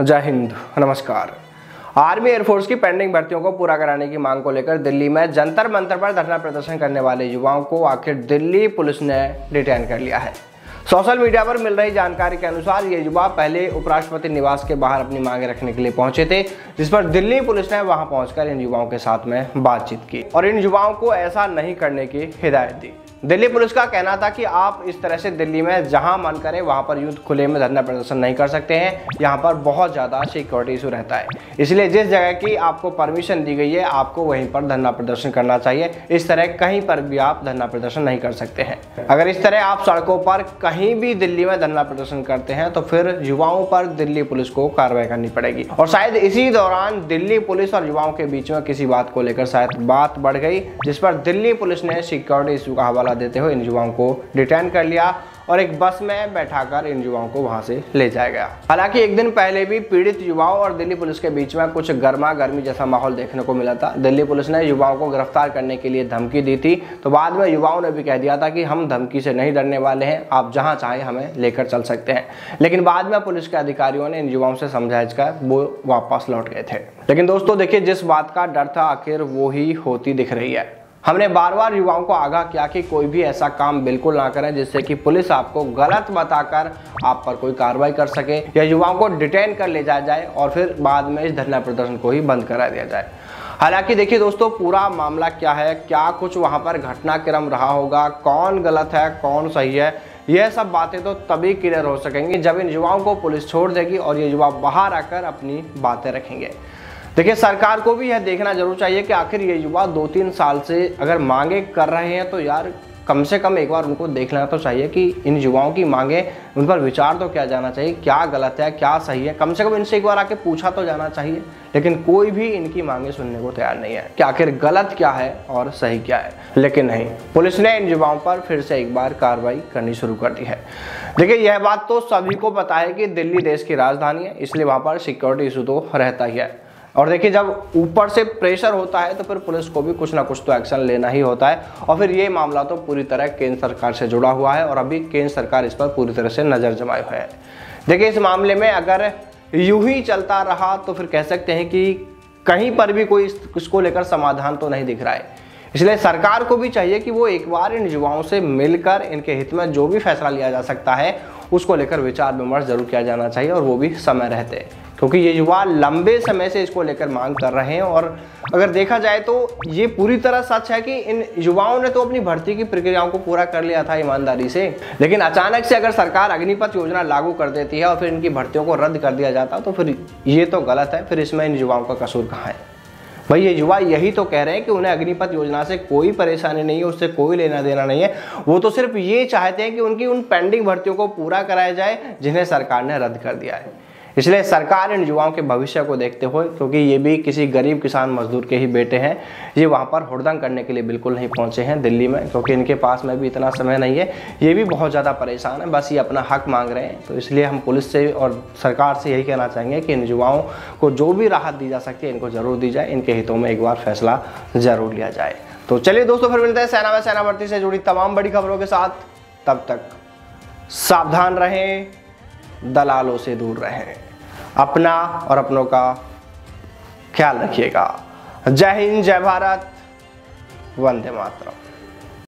जय हिंद, नमस्कार। Army air force की पेंडिंग भर्तियों को पूरा कराने की मांग को लेकर दिल्ली में जंतर मंतर पर धरना प्रदर्शन करने वाले युवाओं को आखिर दिल्ली पुलिस ने डिटेन कर लिया है। सोशल मीडिया पर मिल रही जानकारी के अनुसार ये युवा पहले उपराष्ट्रपति निवास के बाहर अपनी मांगे रखने के लिए पहुंचे थे, जिस पर दिल्ली पुलिस ने वहां पहुंचकर इन युवाओं के साथ में बातचीत की और इन युवाओं को ऐसा नहीं करने की हिदायत दी। दिल्ली पुलिस का कहना था कि आप इस तरह से दिल्ली में जहां मन करे वहां पर यूं खुले में धरना प्रदर्शन नहीं कर सकते हैं। यहां पर बहुत ज़्यादा सिक्योरिटी इशू रहता है, इसलिए जिस जगह की आपको परमिशन दी गई है आपको वहीं पर धरना प्रदर्शन करना चाहिए। इस तरह कहीं पर भी आप धरना प्रदर्शन नहीं कर सकते हैं। अगर इस तरह आप सड़कों पर कहीं भी दिल्ली में धरना प्रदर्शन करते हैं तो फिर युवाओं पर दिल्ली पुलिस को कार्रवाई करनी पड़ेगी। और शायद इसी दौरान दिल्ली पुलिस और युवाओं के बीच में किसी बात को लेकर शायद बात बढ़ गई, जिस पर दिल्ली पुलिस ने सिक्योरिटी इशू का हवाला देते हुए इन युवाओं को डिटेन कर लिया और एक बस में बैठाकर इन युवाओं को वहां से ले जाया गया। हालांकि एक दिन पहले भी पीड़ित युवाओं और दिल्ली पुलिस के बीच में कुछ गर्मा गर्मी जैसा माहौल देखने को मिला था। दिल्ली पुलिस ने युवाओं को गिरफ्तार करने के लिए धमकी दी थी, तो बाद में युवाओं ने भी कह दिया था कि हम धमकी से नहीं डरने वाले हैं, आप जहां चाहे हमें लेकर चल सकते हैं। लेकिन बाद में पुलिस के अधिकारियों ने इन युवाओं से समझाकर वो वापस लौट गए थे। लेकिन दोस्तों देखिए, जिस बात का डर था आखिर वो ही होती दिख रही है। हमने बार बार युवाओं को आगाह किया कि कोई भी ऐसा काम बिल्कुल ना करें जिससे कि पुलिस आपको गलत बताकर आप पर कोई कार्रवाई कर सके या युवाओं को डिटेन कर ले जाया जाए और फिर बाद में इस धरना प्रदर्शन को ही बंद करा दिया जाए। हालांकि देखिए दोस्तों, पूरा मामला क्या है, क्या कुछ वहां पर घटनाक्रम रहा होगा, कौन गलत है कौन सही है, यह सब बातें तो तभी क्लियर हो सकेंगी जब इन युवाओं को पुलिस छोड़ देगी और ये युवा बाहर आकर अपनी बातें रखेंगे। देखिए, सरकार को भी यह देखना जरूर चाहिए कि आखिर ये युवा 2-3 साल से अगर मांगे कर रहे हैं तो यार कम से कम एक बार उनको देख लेना तो चाहिए कि इन युवाओं की मांगे, उन पर विचार तो किया जाना चाहिए, क्या गलत है क्या सही है, कम से कम इनसे एक बार आके पूछा तो जाना चाहिए। लेकिन कोई भी इनकी मांगे सुनने को तैयार नहीं है कि आखिर गलत क्या है और सही क्या है। लेकिन नहीं, पुलिस ने इन युवाओं पर फिर से एक बार कार्रवाई करनी शुरू कर दी है। देखिए, यह बात तो सभी को पता है कि दिल्ली देश की राजधानी है, इसलिए वहाँ पर सिक्योरिटी इशू तो रहता ही है। और देखिए, जब ऊपर से प्रेशर होता है तो फिर पुलिस को भी कुछ ना कुछ तो एक्शन लेना ही होता है। और फिर ये मामला तो पूरी तरह केंद्र सरकार से जुड़ा हुआ है और अभी केंद्र सरकार इस पर पूरी तरह से नज़र जमाए हुए है। देखिए, इस मामले में अगर यूं ही चलता रहा तो फिर कह सकते हैं कि कहीं पर भी कोई इसको लेकर समाधान तो नहीं दिख रहा है। इसलिए सरकार को भी चाहिए कि वो एक बार इन युवाओं से मिलकर इनके हित में जो भी फैसला लिया जा सकता है उसको लेकर विचार विमर्श जरूर किया जाना चाहिए, और वो भी समय रहते, क्योंकि ये युवा लंबे समय से इसको लेकर मांग कर रहे हैं। और अगर देखा जाए तो ये पूरी तरह सच है कि इन युवाओं ने तो अपनी भर्ती की प्रक्रियाओं को पूरा कर लिया था ईमानदारी से, लेकिन अचानक से अगर सरकार अग्निपथ योजना लागू कर देती है और फिर इनकी भर्तियों को रद्द कर दिया जाता तो फिर ये तो गलत है। फिर इसमें इन युवाओं का कसूर कहाँ है भाई? ये युवा यही तो कह रहे हैं कि उन्हें अग्निपथ योजना से कोई परेशानी नहीं है, उससे कोई लेना देना नहीं है। वो तो सिर्फ ये चाहते हैं कि उनकी उन पेंडिंग भर्तियों को पूरा कराया जाए जिन्हें सरकार ने रद्द कर दिया है। इसलिए सरकार इन युवाओं के भविष्य को देखते हुए, क्योंकि ये भी किसी गरीब किसान मजदूर के ही बेटे हैं, ये वहाँ पर हुड़दंग करने के लिए बिल्कुल नहीं पहुँचे हैं दिल्ली में, क्योंकि इनके पास में भी इतना समय नहीं है। ये भी बहुत ज़्यादा परेशान है, बस ये अपना हक मांग रहे हैं। तो इसलिए हम पुलिस से और सरकार से यही कहना चाहेंगे कि इन युवाओं को जो भी राहत दी जा सकती है इनको ज़रूर दी जाए, इनके हितों में एक बार फैसला ज़रूर लिया जाए। तो चलिए दोस्तों, फिर मिलते हैं सेना में सेना भर्ती से जुड़ी तमाम बड़ी खबरों के साथ। तब तक सावधान रहें, दलालों से दूर रहें, अपना और अपनों का ख्याल रखिएगा। जय हिंद, जय भारत, वंदे मातरम।